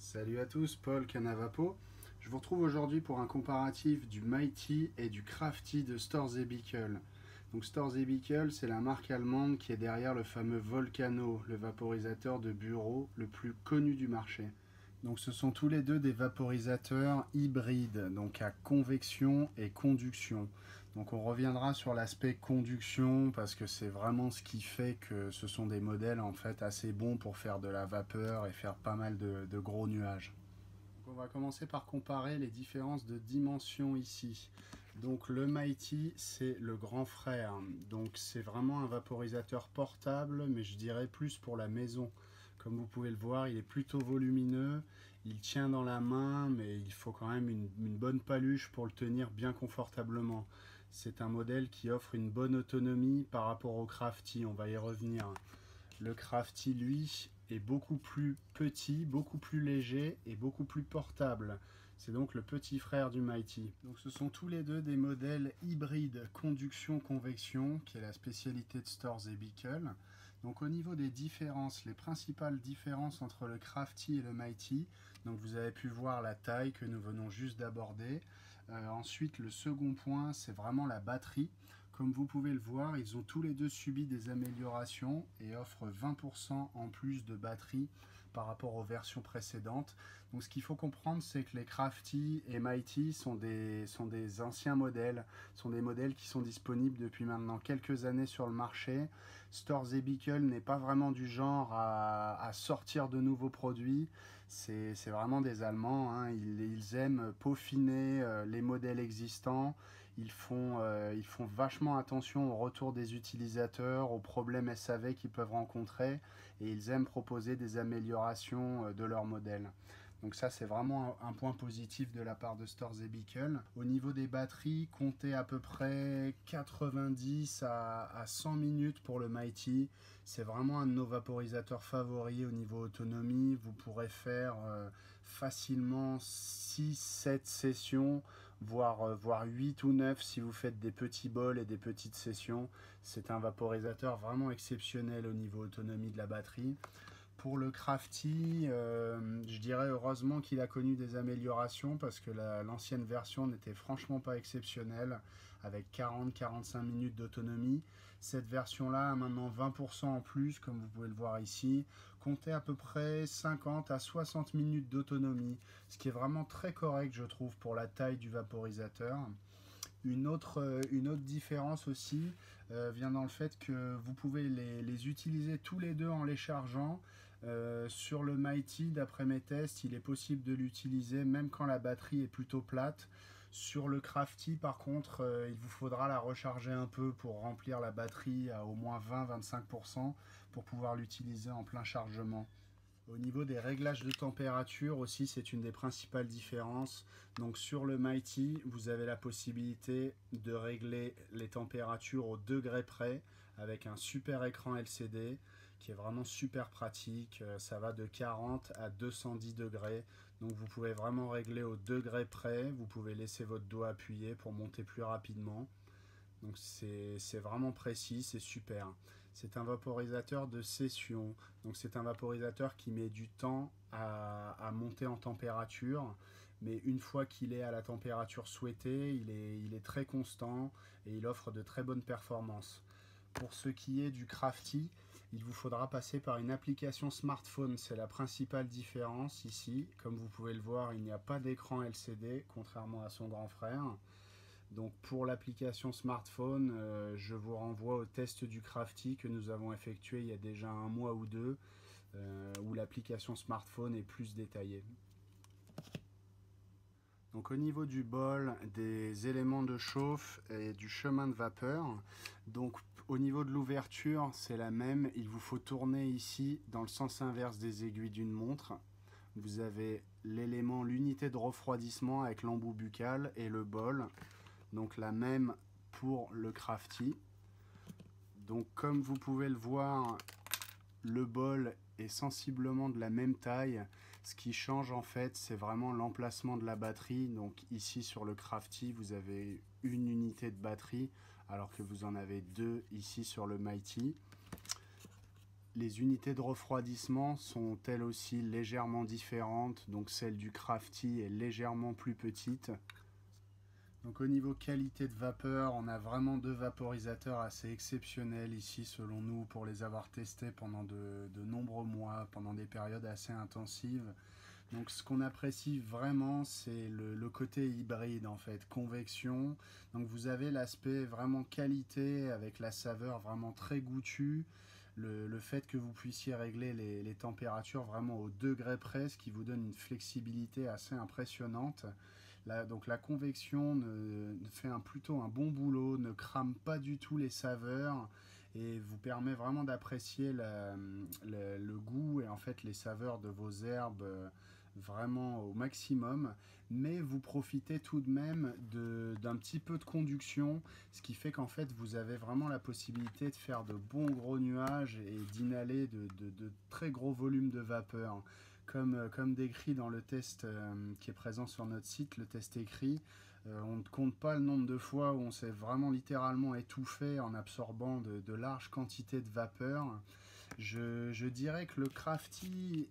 Salut à tous, Paul Canavapo. Je vous retrouve aujourd'hui pour un comparatif du Mighty et du Crafty de Storz & Bickel. Donc Storz & Bickel, c'est la marque allemande qui est derrière le fameux Volcano, le vaporisateur de bureau le plus connu du marché. Donc ce sont tous les deux des vaporisateurs hybrides, donc à convection et conduction. Donc on reviendra sur l'aspect conduction parce que c'est vraiment ce qui fait que ce sont des modèles en fait assez bons pour faire de la vapeur et faire pas mal de gros nuages. Donc on va commencer par comparer les différences de dimension ici. Donc le Mighty, c'est le grand frère. Donc c'est vraiment un vaporisateur portable, mais je dirais plus pour la maison. Comme vous pouvez le voir, il est plutôt volumineux, il tient dans la main, mais il faut quand même une bonne paluche pour le tenir bien confortablement. C'est un modèle qui offre une bonne autonomie par rapport au Crafty, on va y revenir. Le Crafty, lui, est beaucoup plus petit, beaucoup plus léger et beaucoup plus portable. C'est donc le petit frère du Mighty. Donc ce sont tous les deux des modèles hybrides conduction-convection, qui est la spécialité de Storz & Bickel. Donc au niveau des différences, les principales différences entre le Crafty et le Mighty, donc vous avez pu voir la taille que nous venons juste d'aborder. Ensuite, le second point, c'est vraiment la batterie. Comme vous pouvez le voir, ils ont tous les deux subi des améliorations et offrent 20% en plus de batterie par rapport aux versions précédentes. Donc ce qu'il faut comprendre, c'est que les Crafty et Mighty sont des anciens modèles, sont des modèles qui sont disponibles depuis maintenant quelques années sur le marché. Storz & Bickel n'est pas vraiment du genre à sortir de nouveaux produits. C'est vraiment des Allemands, hein. Ils aiment peaufiner les modèles existants. Ils font vachement attention au retour des utilisateurs, aux problèmes SAV qu'ils peuvent rencontrer, et ils aiment proposer des améliorations de leur modèle. Donc ça, c'est vraiment un point positif de la part de Storz & Bickel. Au niveau des batteries, comptez à peu près 90 à 100 minutes pour le Mighty. C'est vraiment un de nos vaporisateurs favoris au niveau autonomie. Vous pourrez faire facilement 6-7 sessions, voire 8 ou 9 si vous faites des petits bols et des petites sessions. C'est un vaporisateur vraiment exceptionnel au niveau autonomie de la batterie. Pour le Crafty, je dirais heureusement qu'il a connu des améliorations parce que l'ancienne version n'était franchement pas exceptionnelle avec 40-45 minutes d'autonomie. Cette version-là a maintenant 20% en plus, comme vous pouvez le voir ici. Comptez à peu près 50 à 60 minutes d'autonomie, ce qui est vraiment très correct, je trouve, pour la taille du vaporisateur. Une autre différence aussi vient dans le fait que vous pouvez les utiliser tous les deux en les chargeant. Sur le Mighty, d'après mes tests, il est possible de l'utiliser même quand la batterie est plutôt plate. Sur le Crafty, par contre, il vous faudra la recharger un peu pour remplir la batterie à au moins 20-25% pour pouvoir l'utiliser en plein chargement. Au niveau des réglages de température aussi, c'est une des principales différences. Donc sur le Mighty, vous avez la possibilité de régler les températures au degré près avec un super écran LCD qui est vraiment super pratique. Ça va de 40 à 210 degrés. Donc vous pouvez vraiment régler au degré près. Vous pouvez laisser votre doigt appuyé pour monter plus rapidement. Donc c'est vraiment précis, c'est super. C'est un vaporisateur de session. Donc c'est un vaporisateur qui met du temps à monter en température. Mais une fois qu'il est à la température souhaitée, il est très constant et il offre de très bonnes performances. Pour ce qui est du Crafty, il vous faudra passer par une application smartphone. C'est la principale différence ici. Comme vous pouvez le voir, il n'y a pas d'écran LCD, contrairement à son grand frère. Donc pour l'application smartphone, je vous renvoie au test du Crafty que nous avons effectué il y a déjà un mois ou deux, où l'application smartphone est plus détaillée. Donc au niveau du bol, des éléments de chauffe et du chemin de vapeur, donc au niveau de l'ouverture, c'est la même. Il vous faut tourner ici dans le sens inverse des aiguilles d'une montre. Vous avez l'élément, l'unité de refroidissement avec l'embout buccal et le bol. Donc la même pour le Crafty. Donc comme vous pouvez le voir, le bol est sensiblement de la même taille. Ce qui change en fait, c'est vraiment l'emplacement de la batterie. Donc ici sur le Crafty, vous avez une unité de batterie, alors que vous en avez deux ici sur le Mighty. Les unités de refroidissement sont elles aussi légèrement différentes, donc celle du Crafty est légèrement plus petite. Donc au niveau qualité de vapeur, on a vraiment deux vaporisateurs assez exceptionnels ici selon nous pour les avoir testés pendant de nombreux mois, pendant des périodes assez intensives. Donc ce qu'on apprécie vraiment, c'est le côté hybride en fait, convection. Donc vous avez l'aspect vraiment qualité avec la saveur vraiment très goûtue. Le fait que vous puissiez régler les températures vraiment au degré près, ce qui vous donne une flexibilité assez impressionnante. Donc la convection fait plutôt un bon boulot, ne crame pas du tout les saveurs et vous permet vraiment d'apprécier le goût et en fait les saveurs de vos herbes vraiment au maximum, mais vous profitez tout de même d'un petit peu de conduction, ce qui fait qu'en fait vous avez vraiment la possibilité de faire de bons gros nuages et d'inhaler de très gros volumes de vapeur. Comme décrit dans le test qui est présent sur notre site, le test écrit, on ne compte pas le nombre de fois où on s'est vraiment littéralement étouffé en absorbant de larges quantités de vapeur. Je dirais que le Crafty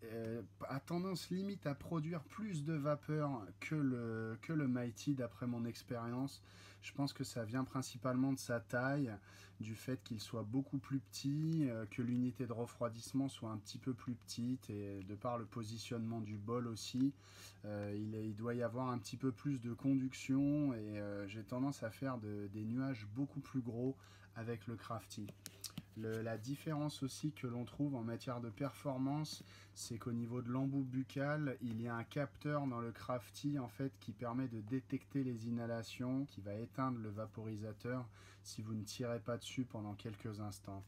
a tendance limite à produire plus de vapeur que le Mighty d'après mon expérience. Je pense que ça vient principalement de sa taille, du fait qu'il soit beaucoup plus petit, que l'unité de refroidissement soit un petit peu plus petite et de par le positionnement du bol aussi, il doit y avoir un petit peu plus de conduction et j'ai tendance à faire des nuages beaucoup plus gros avec le Crafty. La différence aussi que l'on trouve en matière de performance, c'est qu'au niveau de l'embout buccal, il y a un capteur dans le Crafty en fait qui permet de détecter les inhalations, qui va éteindre le vaporisateur si vous ne tirez pas dessus pendant quelques instants.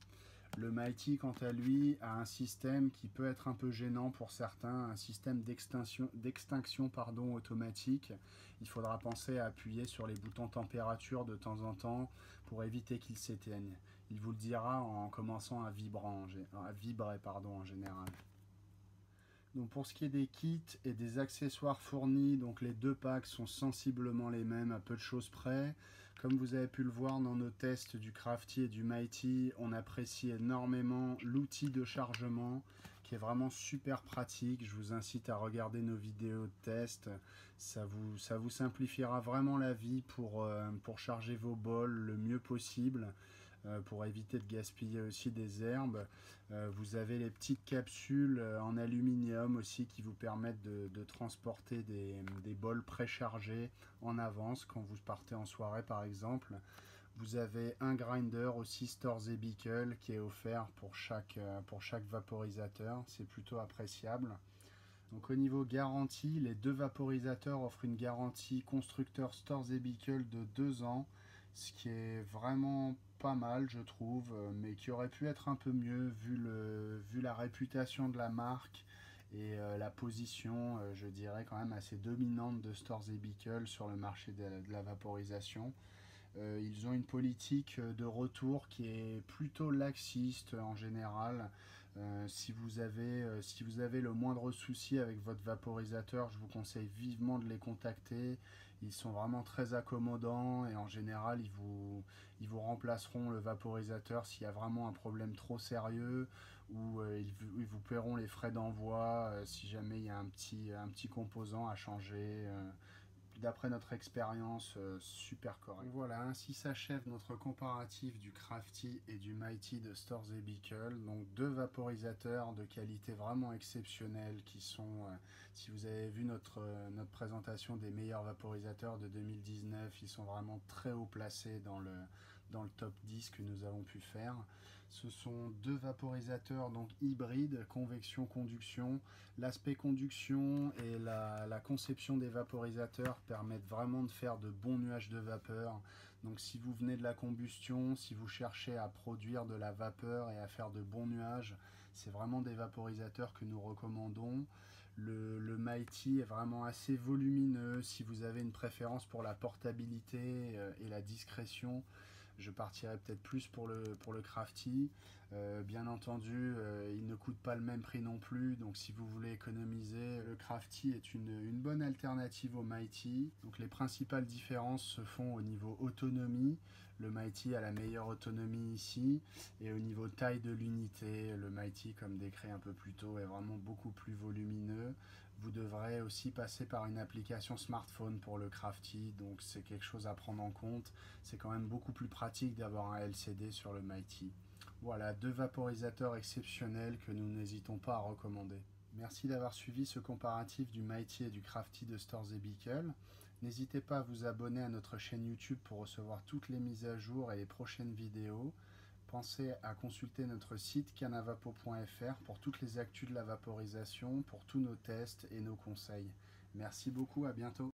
Le Mighty, quant à lui, a un système qui peut être un peu gênant pour certains, un système d'extinction automatique. Il faudra penser à appuyer sur les boutons température de temps en temps pour éviter qu'il s'éteigne. Il vous le dira en commençant à vibrer en général. Donc pour ce qui est des kits et des accessoires fournis, donc les deux packs sont sensiblement les mêmes à peu de choses près. Comme vous avez pu le voir dans nos tests du Crafty et du Mighty, on apprécie énormément l'outil de chargement qui est vraiment super pratique. Je vous incite à regarder nos vidéos de test. Ça vous simplifiera vraiment la vie pour charger vos bols le mieux possible. Pour éviter de gaspiller aussi des herbes. Vous avez les petites capsules en aluminium aussi qui vous permettent de transporter des bols préchargés en avance quand vous partez en soirée par exemple. Vous avez un grinder aussi Storz & Bickel qui est offert pour chaque vaporisateur, c'est plutôt appréciable. Donc au niveau garantie, les deux vaporisateurs offrent une garantie constructeur Storz & Bickel de 2 ans, ce qui est vraiment pas mal je trouve, mais qui aurait pu être un peu mieux vu la réputation de la marque et la position, je dirais quand même assez dominante de Storz & Bickel sur le marché de la vaporisation. Ils ont une politique de retour qui est plutôt laxiste en général. Si vous avez le moindre souci avec votre vaporisateur, je vous conseille vivement de les contacter. Ils sont vraiment très accommodants et en général, ils vous remplaceront le vaporisateur s'il y a vraiment un problème trop sérieux ou ils vous paieront les frais d'envoi si jamais il y a un petit composant à changer. D'après notre expérience, super correct. Voilà, ainsi s'achève notre comparatif du Crafty et du Mighty de Storz & Bickel. Donc deux vaporisateurs de qualité vraiment exceptionnelle qui sont, si vous avez vu notre présentation des meilleurs vaporisateurs de 2019, ils sont vraiment très haut placés dans le top 10 que nous avons pu faire. Ce sont deux vaporisateurs donc hybrides, convection-conduction. L'aspect conduction et la conception des vaporisateurs permettent vraiment de faire de bons nuages de vapeur. Donc si vous venez de la combustion, si vous cherchez à produire de la vapeur et à faire de bons nuages, c'est vraiment des vaporisateurs que nous recommandons. Le Mighty est vraiment assez volumineux. Si vous avez une préférence pour la portabilité et la discrétion, je partirais peut-être plus pour le Crafty. Bien entendu, il ne coûte pas le même prix non plus, donc si vous voulez économiser, le Crafty est une bonne alternative au Mighty. Donc les principales différences se font au niveau autonomie. Le Mighty a la meilleure autonomie ici, et au niveau taille de l'unité, le Mighty, comme décrit un peu plus tôt, est vraiment beaucoup plus volumineux. Vous devrez aussi passer par une application smartphone pour le Crafty, donc c'est quelque chose à prendre en compte. C'est quand même beaucoup plus pratique d'avoir un LCD sur le Mighty. Voilà, 2 vaporisateurs exceptionnels que nous n'hésitons pas à recommander. Merci d'avoir suivi ce comparatif du Mighty et du Crafty de Storz & Bickel. N'hésitez pas à vous abonner à notre chaîne YouTube pour recevoir toutes les mises à jour et les prochaines vidéos. Pensez à consulter notre site canavapo.fr pour toutes les actus de la vaporisation, pour tous nos tests et nos conseils. Merci beaucoup, à bientôt.